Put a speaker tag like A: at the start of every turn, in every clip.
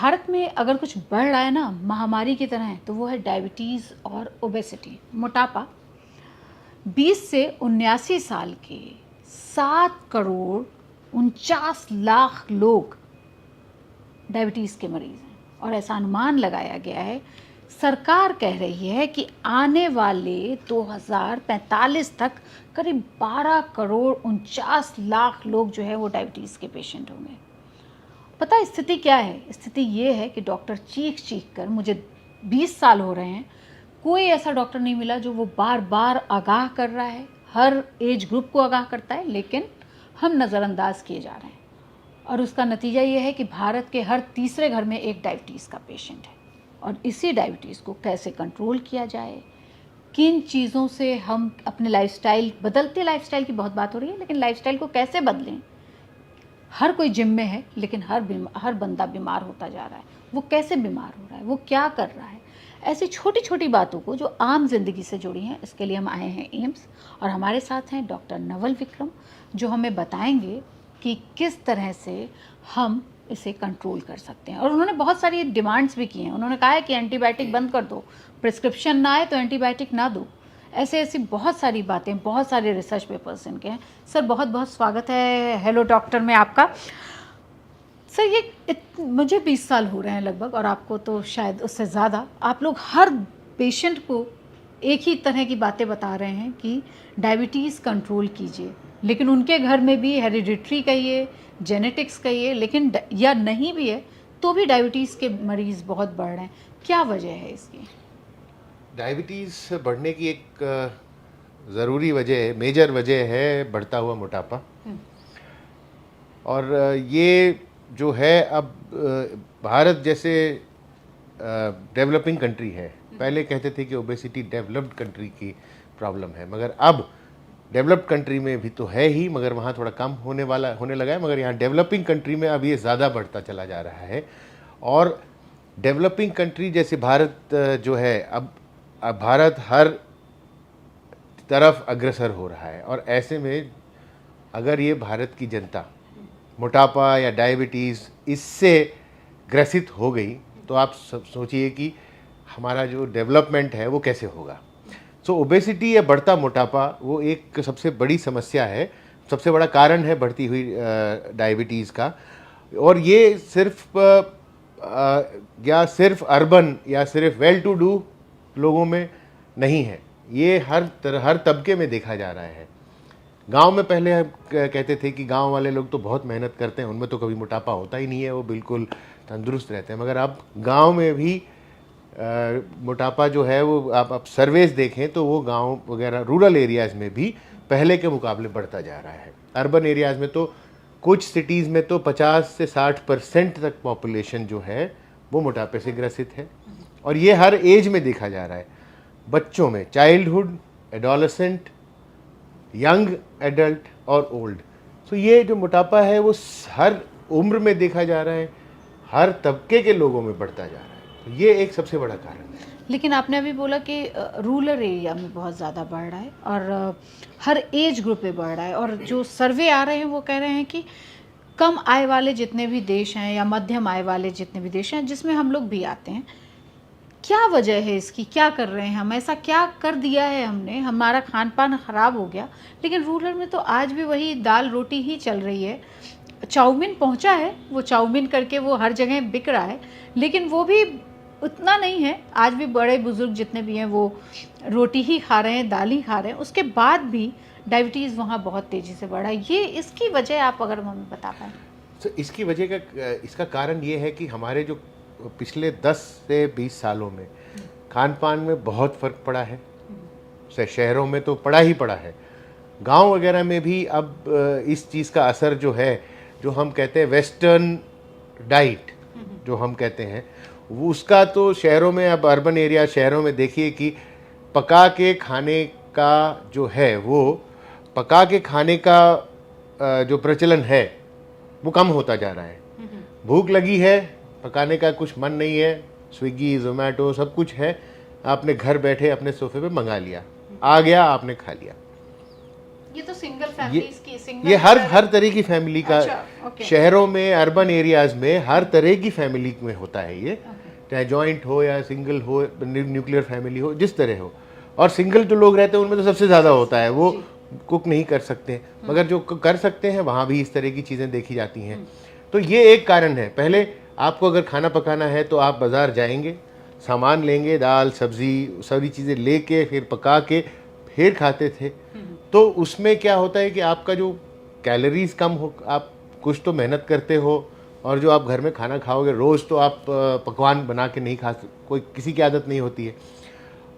A: भारत में अगर कुछ बढ़ रहा है ना महामारी की तरह है, तो वो है डायबिटीज़ और ओबेसिटी, मोटापा। 20 से 79 साल के 7 करोड़ 49 लाख लोग डायबिटीज़ के मरीज़ हैं, और ऐसा अनुमान लगाया गया है, सरकार कह रही है कि आने वाले 2045 तक करीब 12 करोड़ 49 लाख लोग जो है वो डायबिटीज़ के पेशेंट होंगे। पता है स्थिति क्या है? स्थिति ये है कि डॉक्टर चीख चीख कर, मुझे 20 साल हो रहे हैं, कोई ऐसा डॉक्टर नहीं मिला जो वो बार बार आगाह कर रहा है। हर एज ग्रुप को आगाह करता है, लेकिन हम नज़रअंदाज किए जा रहे हैं। और उसका नतीजा ये है कि भारत के हर तीसरे घर में एक डायबिटीज़ का पेशेंट है। और इसी डायबिटीज़ को कैसे कंट्रोल किया जाए, किन चीज़ों से हम अपने लाइफस्टाइल, बदलते लाइफस्टाइल की बहुत बात हो रही है, लेकिन लाइफस्टाइल को कैसे बदलें। हर कोई जिम में है, लेकिन हर बंदा बीमार होता जा रहा है। वो कैसे बीमार हो रहा है, वो क्या कर रहा है, ऐसी छोटी छोटी बातों को जो आम जिंदगी से जुड़ी हैं, इसके लिए हम आए हैं एम्स। और हमारे साथ हैं डॉक्टर नवल विक्रम, जो हमें बताएंगे कि किस तरह से हम इसे कंट्रोल कर सकते हैं। और उन्होंने बहुत सारी डिमांड्स भी की हैं। उन्होंने कहा है कि एंटीबायोटिक बंद कर दो, प्रिस्क्रिप्शन ना आए तो एंटीबायोटिक ना दो। ऐसे ऐसी बहुत सारी बातें, बहुत सारे रिसर्च पेपर्स इनके हैं। सर बहुत बहुत स्वागत है हेलो डॉक्टर में आपका। सर ये मुझे 20 साल हो रहे हैं लगभग, और आपको तो शायद उससे ज़्यादा। आप लोग हर पेशेंट को एक ही तरह की बातें बता रहे हैं कि डायबिटीज़ कंट्रोल कीजिए, लेकिन उनके घर में भी हेरिडिटरी कहिए, जेनेटिक्स कहिए, लेकिन या नहीं भी है तो भी डायबिटीज़ के मरीज़ बहुत बढ़ रहे हैं। क्या वजह है इसकी?
B: डायबिटीज़ बढ़ने की एक ज़रूरी वजह, मेजर वजह है बढ़ता हुआ मोटापा। और ये जो है अब भारत जैसे डेवलपिंग कंट्री है, पहले कहते थे कि ओबेसिटी डेवलप्ड कंट्री की प्रॉब्लम है, मगर अब डेवलप्ड कंट्री में भी तो है ही, मगर वहाँ थोड़ा कम होने लगा है, मगर यहाँ डेवलपिंग कंट्री में अब ये ज़्यादा बढ़ता चला जा रहा है। और डेवलपिंग कंट्री जैसे भारत जो है, अब भारत हर तरफ अग्रसर हो रहा है। और ऐसे में अगर ये भारत की जनता मोटापा या डायबिटीज़ इससे ग्रसित हो गई, तो आप सोचिए कि हमारा जो डेवलपमेंट है वो कैसे होगा। सो ओबेसिटी या बढ़ता मोटापा वो एक सबसे बड़ी समस्या है, सबसे बड़ा कारण है बढ़ती हुई डायबिटीज़ का। और ये सिर्फ अर्बन या सिर्फ वेल टू डू लोगों में नहीं है, ये हर तबके में देखा जा रहा है। गांव में पहले हम कहते थे कि गांव वाले लोग तो बहुत मेहनत करते हैं, उनमें तो कभी मोटापा होता ही नहीं है, वो बिल्कुल तंदुरुस्त रहते हैं। मगर अब गांव में भी मोटापा जो है वो आप सर्वेस देखें तो वो गांव वगैरह रूरल एरियाज़ में भी पहले के मुकाबले बढ़ता जा रहा है। अर्बन एरियाज़ में तो कुछ सिटीज़ में तो 50 से 60% तक पॉपुलेशन जो है वो मोटापे से ग्रसित है। और ये हर एज में देखा जा रहा है, बच्चों में, चाइल्डहुड, एडोलेसेंट, यंग एडल्ट और ओल्ड। सो ये जो मोटापा है वो हर उम्र में देखा जा रहा है, हर तबके के लोगों में बढ़ता जा रहा है। तो ये एक सबसे बड़ा कारण है।
A: लेकिन आपने अभी बोला कि रूरल एरिया में बहुत ज़्यादा बढ़ रहा है और हर एज ग्रुप में बढ़ रहा है। और जो सर्वे आ रहे हैं वो कह रहे हैं कि कम आय वाले जितने भी देश हैं या मध्यम आय वाले जितने भी देश हैं, जिसमें हम लोग भी आते हैं, क्या वजह है इसकी? क्या कर रहे हैं हम? ऐसा क्या कर दिया है हमने? हमारा खान पान ख़राब हो गया। लेकिन रूरल में तो आज भी वही दाल रोटी ही चल रही है। चाउमीन पहुंचा है, वो चाउमीन करके वो हर जगह बिक रहा है, लेकिन वो भी उतना नहीं है। आज भी बड़े बुजुर्ग जितने भी हैं वो रोटी ही खा रहे हैं, दाल ही खा रहे हैं, उसके बाद भी डायबिटीज़ वहाँ बहुत तेज़ी से बढ़ा है। ये इसकी वजह आप अगर हमें बता पाएँ।
B: तो इसकी वजह इसका कारण ये है कि हमारे जो पिछले 10 से 20 सालों में खान पान में बहुत फ़र्क पड़ा है। शहरों में तो पड़ा ही पड़ा है, गांव वगैरह में भी अब इस चीज़ का असर जो है, जो हम कहते हैं वेस्टर्न डाइट जो हम कहते हैं, वो उसका तो शहरों में, अब अर्बन एरिया शहरों में देखिए कि पका के खाने का जो है, वो पका के खाने का जो प्रचलन है वो कम होता जा रहा है। भूख लगी है, पकाने का कुछ मन नहीं है, स्विगी जोमेटो सब कुछ है, आपने घर बैठे अपने सोफे पे मंगा लिया, आ गया, आपने खा लिया।
A: ये तो सिंगल फैमिलीज की सिंगल
B: ये हर तरह की फैमिली का,
A: अच्छा, ओके।
B: शहरों में, अर्बन एरियाज में हर तरह की फैमिली में होता है ये, चाहे जॉइंट हो या सिंगल हो, न्यूक्लियर फैमिली हो, जिस तरह हो। और सिंगल जो लोग रहते हैं उनमें तो सबसे ज़्यादा होता है, वो कुक नहीं कर सकते, मगर जो कर सकते हैं वहाँ भी इस तरह की चीज़ें देखी जाती हैं। तो ये एक कारण है। पहले आपको अगर खाना पकाना है तो आप बाज़ार जाएंगे, सामान लेंगे, दाल सब्ज़ी सारी चीज़ें लेके फिर पका के फिर खाते थे। तो उसमें क्या होता है कि आपका जो कैलोरीज कम हो, आप कुछ तो मेहनत करते हो, और जो आप घर में खाना खाओगे रोज़ तो आप पकवान बना के नहीं खा सकते, कोई किसी की आदत नहीं होती है।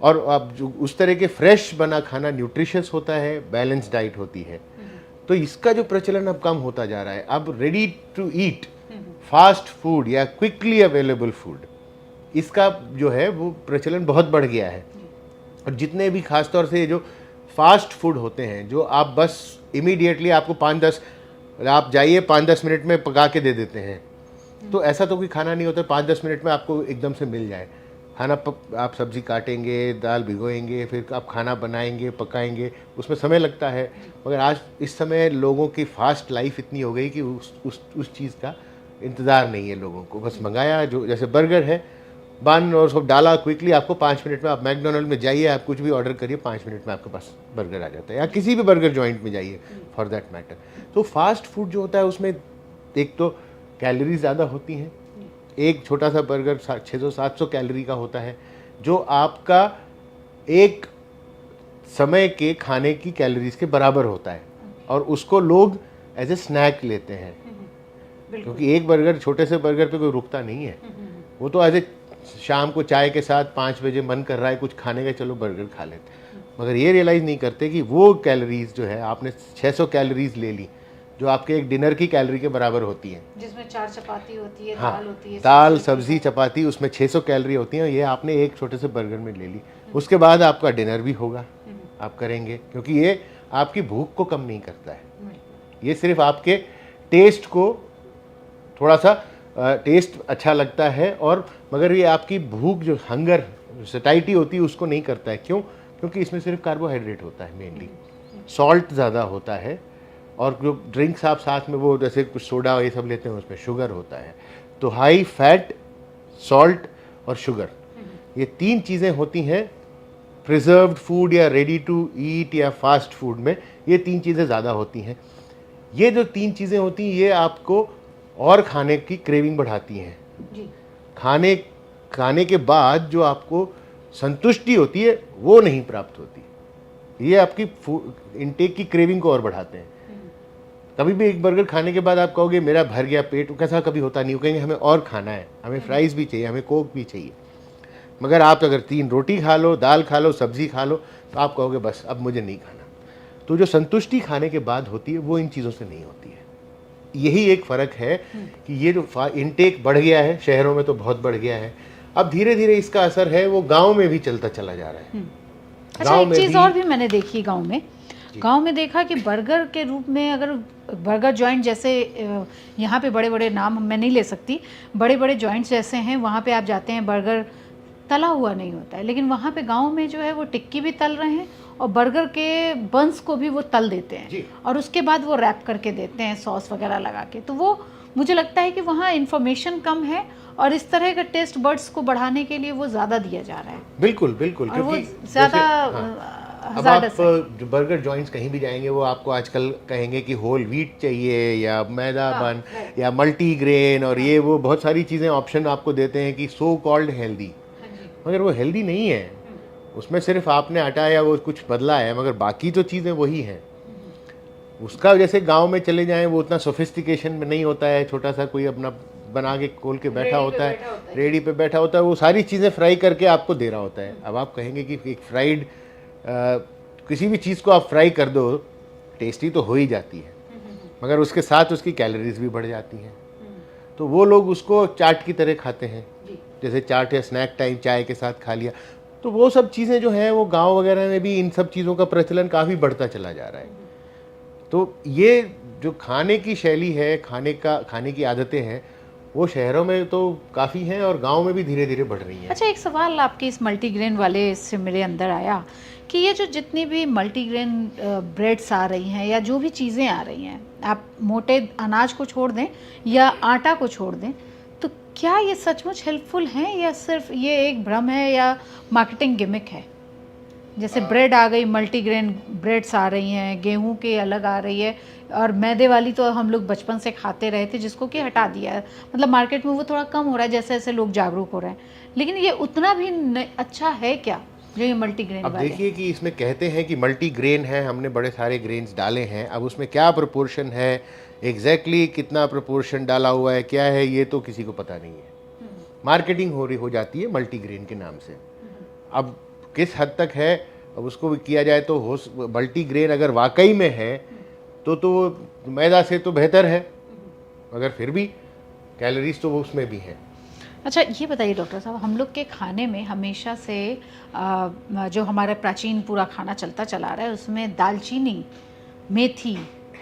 B: और आप जो उस तरह के फ्रेश बना खाना न्यूट्रिशियस होता है, बैलेंस डाइट होती है। तो इसका जो प्रचलन अब कम होता जा रहा है। अब ready to eat fast food या क्विकली अवेलेबल फूड, इसका जो है वो प्रचलन बहुत बढ़ गया है। और जितने भी खासतौर से जो फास्ट फूड होते हैं, जो आप बस इमीडिएटली आपको 5-10 आप जाइए 5-10 मिनट में पका के दे देते हैं, तो ऐसा तो कोई खाना नहीं होता 5-10 मिनट में आपको एकदम से मिल जाए खाना। आप सब्ज़ी काटेंगे, दाल भिगोएंगे, फिर आप खाना बनाएंगे, पकाएंगे, उसमें समय लगता है। मगर आज इस समय लोगों की फास्ट लाइफ इतनी हो गई कि उस चीज़ का इंतज़ार नहीं है लोगों को। बस मंगाया, जो जैसे बर्गर है, बन और सब डाला क्विकली, आपको 5 मिनट में, आप मैकडोनल्ड में जाइए, आप कुछ भी ऑर्डर करिए, 5 मिनट में आपके पास बर्गर आ जाता है, या किसी भी बर्गर जॉइंट में जाइए फॉर दैट मैटर। तो फास्ट फूड जो होता है उसमें एक तो कैलोरीज ज़्यादा होती हैं। एक छोटा सा बर्गर 600-700 कैलोरी का होता है, जो आपका एक समय के खाने की कैलोरीज के बराबर होता है, और उसको लोग एज ए स्नैक लेते हैं, क्योंकि एक बर्गर, छोटे से बर्गर पे कोई रुकता नहीं है। वो तो एज ए शाम को चाय के साथ 5 बजे मन कर रहा है कुछ खाने का, चलो बर्गर खा लेते हैं। मगर ये रियलाइज़ नहीं करते कि वो कैलोरीज जो है, आपने 600 कैलोरीज ले ली, जो आपके एक डिनर की कैलोरी के बराबर होती है,
A: जिसमें 4 चपाती होती है,
B: हाँ,
A: दाल होती है,
B: दाल सब्जी चपाती, उसमें 600 कैलोरी होती हैं। ये आपने एक छोटे से बर्गर में ले ली। उसके बाद आपका डिनर भी होगा, आप करेंगे, क्योंकि ये आपकी भूख को कम नहीं करता है, ये सिर्फ आपके टेस्ट को थोड़ा सा टेस्ट अच्छा लगता है, और मगर ये आपकी भूख, जो हंगर सटाइटी होती है, उसको नहीं करता है। क्यों? क्योंकि इसमें सिर्फ कार्बोहाइड्रेट होता है, मेनली सॉल्ट ज़्यादा होता है, और जो ड्रिंक्स आप साथ में वो जैसे कुछ सोडा ये सब लेते हैं, उसमें शुगर होता है। तो हाई फैट, सॉल्ट और शुगर, ये 3 चीज़ें होती हैं प्रिजर्व्ड फूड या रेडी टू ईट या फास्ट फूड में। ये 3 चीज़ें ज़्यादा होती हैं। ये जो 3 चीज़ें होती हैं, ये आपको और खाने की क्रेविंग बढ़ाती हैं। खाने के बाद जो आपको संतुष्टि होती है वो नहीं प्राप्त होती। ये आपकी इनटेक की क्रेविंग को और बढ़ाते हैं। कभी भी एक बर्गर खाने के बाद आप कहोगे मेरा भर गया पेट, कैसा कभी होता नहीं। वो कहेंगे हमें और खाना है, हमें फ्राइज़ भी चाहिए, हमें कोक भी चाहिए। मगर आप अगर 3 रोटी खा लो, दाल खा लो, सब्ज़ी खा लो, तो आप कहोगे बस अब मुझे नहीं खाना। तो जो संतुष्टि खाने के बाद होती है वो इन चीज़ों से नहीं होती है। यही एक फ़र्क है कि ये जो इनटेक बढ़ गया है, शहरों में तो बहुत बढ़ गया है, अब धीरे धीरे इसका असर है वो गांव में भी चलता चला जा रहा है।
A: अच्छा, एक चीज़ और भी मैंने देखी गांव में देखा कि बर्गर के रूप में, अगर बर्गर जॉइंट जैसे यहाँ पे बड़े बड़े नाम मैं नहीं ले सकती, बड़े बड़े जॉइंट्स जैसे हैं, वहाँ पे आप जाते हैं, बर्गर तला हुआ नहीं होता है, लेकिन वहाँ पे गांव में जो है वो टिक्की भी तल रहे हैं और बर्गर के बंस को भी वो तल देते हैं, और उसके बाद वो रैप करके देते हैं सॉस वगैरह लगा के। तो वो मुझे लगता है कि वहाँ इन्फॉर्मेशन कम है, और इस तरह का टेस्ट बर्ड्स को बढ़ाने के लिए वो ज़्यादा दिया जा रहा है।
B: बिल्कुल बिल्कुल,
A: और वो ज़्यादा
B: अब आप जो बर्गर जॉइंट्स कहीं भी जाएंगे, वो आपको आजकल कहेंगे कि होल व्हीट चाहिए या मैदा बन या मल्टी ग्रेन, और ये वो बहुत सारी चीज़ें ऑप्शन आपको देते हैं कि सो कॉल्ड हेल्दी, मगर वो हेल्दी नहीं है। उसमें सिर्फ आपने आटा या वो कुछ बदला है, मगर बाकी तो चीज़ें वही हैं। उसका जैसे गांव में चले जाएं, वो उतना सोफिस्टिकेशन में नहीं होता है, छोटा सा कोई अपना बना के खोल के बैठा होता है, रेडी पे बैठा होता है, वो सारी चीज़ें फ्राई करके आपको दे रहा होता है। अब आप कहेंगे कि एक फ्राइड किसी भी चीज़ को आप फ्राई कर दो, टेस्टी तो हो ही जाती है, मगर उसके साथ उसकी कैलोरीज भी बढ़ जाती हैं। तो वो लोग उसको चाट की तरह खाते हैं, जैसे चाट या स्नैक टाइम चाय के साथ खा लिया। तो वो सब चीज़ें जो हैं वो गांव वगैरह में भी इन सब चीज़ों का प्रचलन काफ़ी बढ़ता चला जा रहा है। तो ये जो खाने की शैली है, खाने की आदतें हैं, वो शहरों में तो काफ़ी हैं और गांव में भी धीरे धीरे बढ़ रही हैं।
A: अच्छा, एक सवाल आपके इस मल्टीग्रेन वाले से मेरे अंदर आया कि ये जो जितनी भी मल्टीग्रेन ब्रेड्स आ रही हैं या जो भी चीज़ें आ रही हैं, आप मोटे अनाज को छोड़ दें या आटा को छोड़ दें, तो क्या ये सचमुच हेल्पफुल हैं या सिर्फ ये एक भ्रम है या मार्केटिंग गिमिक है? जैसे ब्रेड आ गई, मल्टीग्रेन ब्रेड्स आ रही हैं, गेहूं के अलग आ रही है, और मैदे वाली तो हम लोग बचपन से खाते रहे थे, जिसको कि हटा दिया है। मतलब मार्केट में वो थोड़ा कम हो रहा है जैसे जैसे लोग जागरूक हो रहे हैं, लेकिन ये उतना भी अच्छा है क्या जो ये मल्टीग्रेन
B: अब
A: वाले?
B: देखिए कि इसमें कहते हैं कि मल्टीग्रेन है, हमने बड़े सारे ग्रेन्स डाले हैं, अब उसमें क्या प्रोपोर्शन है, एग्जैक्टली कितना प्रोपोर्शन डाला हुआ है, क्या है, ये तो किसी को पता नहीं है। मार्केटिंग हो जाती है मल्टीग्रेन के नाम से। अब किस हद तक है, अब उसको भी किया जाए तो हो, मल्टीग्रेन अगर वाकई में है तो मैदा से तो बेहतर है, मगर फिर भी कैलोरीज तो वो उसमें भी हैं।
A: अच्छा, ये बताइए डॉक्टर साहब, हम लोग के खाने में हमेशा से जो हमारा प्राचीन पूरा खाना चलता चला रहा है, उसमें दालचीनी, मेथी,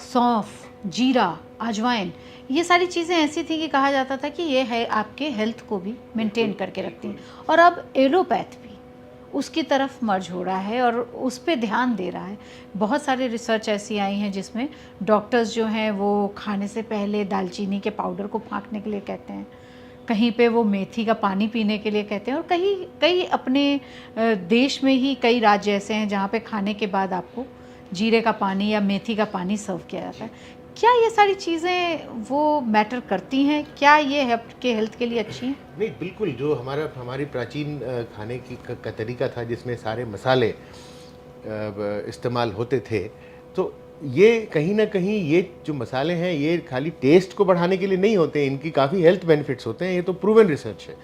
A: सौंफ, जीरा, अजवाइन, ये सारी चीज़ें ऐसी थी कि कहा जाता था कि ये है आपके हेल्थ को भी मेंटेन करके रखती हैं। और अब एलोपैथ भी उसकी तरफ मर्ज हो रहा है और उस पे ध्यान दे रहा है। बहुत सारे रिसर्च ऐसी आई हैं जिसमें डॉक्टर्स जो हैं वो खाने से पहले दालचीनी के पाउडर को फाँकने के लिए कहते हैं, कहीं पे वो मेथी का पानी पीने के लिए कहते हैं, और कई अपने देश में ही कई राज्य ऐसे हैं जहाँ पे खाने के बाद आपको जीरे का पानी या मेथी का पानी सर्व किया जाता है। क्या ये सारी चीज़ें वो मैटर करती हैं? क्या ये आपके हेल्थ के लिए अच्छी हैं?
B: नहीं, बिल्कुल, जो हमारी प्राचीन खाने का तरीका था जिसमें सारे मसाले इस्तेमाल होते थे, तो ये कहीं ना कहीं ये जो मसाले हैं ये खाली टेस्ट को बढ़ाने के लिए नहीं होते, इनकी काफ़ी हेल्थ बेनिफिट्स होते हैं, ये तो प्रूवन रिसर्च है,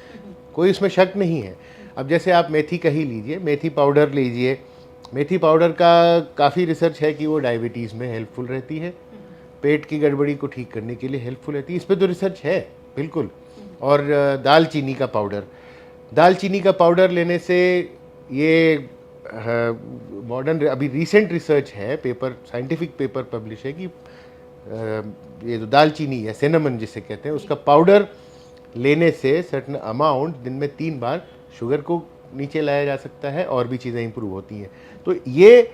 B: कोई इसमें शक नहीं है। अब जैसे आप मेथी का ही लीजिए, मेथी पाउडर लीजिए, मेथी पाउडर का काफ़ी रिसर्च है कि वो डायबिटीज़ में हेल्पफुल रहती है, पेट की गड़बड़ी को ठीक करने के लिए हेल्पफुल रहती है, इस पर तो रिसर्च है बिल्कुल। और दालचीनी का पाउडर लेने से ये मॉडर्न अभी रिसेंट रिसर्च है, पेपर, साइंटिफिक पेपर पब्लिश है कि ये जो दालचीनी या सिनेमन जिसे कहते हैं, उसका पाउडर लेने से सर्टन अमाउंट दिन में 3 बार शुगर को नीचे लाया जा सकता है और भी चीज़ें इंप्रूव होती हैं। तो ये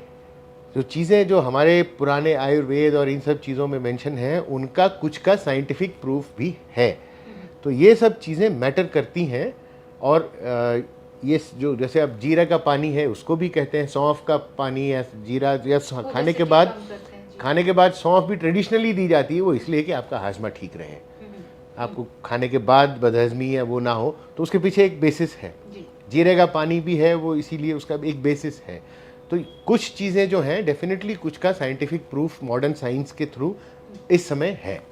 B: जो चीज़ें जो हमारे पुराने आयुर्वेद और इन सब चीज़ों में मेंशन है, उनका कुछ का साइंटिफिक प्रूफ भी है। तो ये सब चीज़ें मैटर करती हैं। और ये जो जैसे अब जीरा का पानी है उसको भी कहते हैं सौंफ का पानी, या जीरा या खाने के बाद सौंफ भी ट्रेडिशनली दी जाती है, वो इसलिए कि आपका हाजमा ठीक रहे, आपको खाने के बाद बदहजमी या वो ना हो, तो उसके पीछे एक बेसिस है। जीरे का पानी भी है वो इसीलिए, उसका एक बेसिस है। तो कुछ चीज़ें जो हैं डेफिनेटली कुछ का साइंटिफिक प्रूफ मॉडर्न साइंस के थ्रू इस समय है।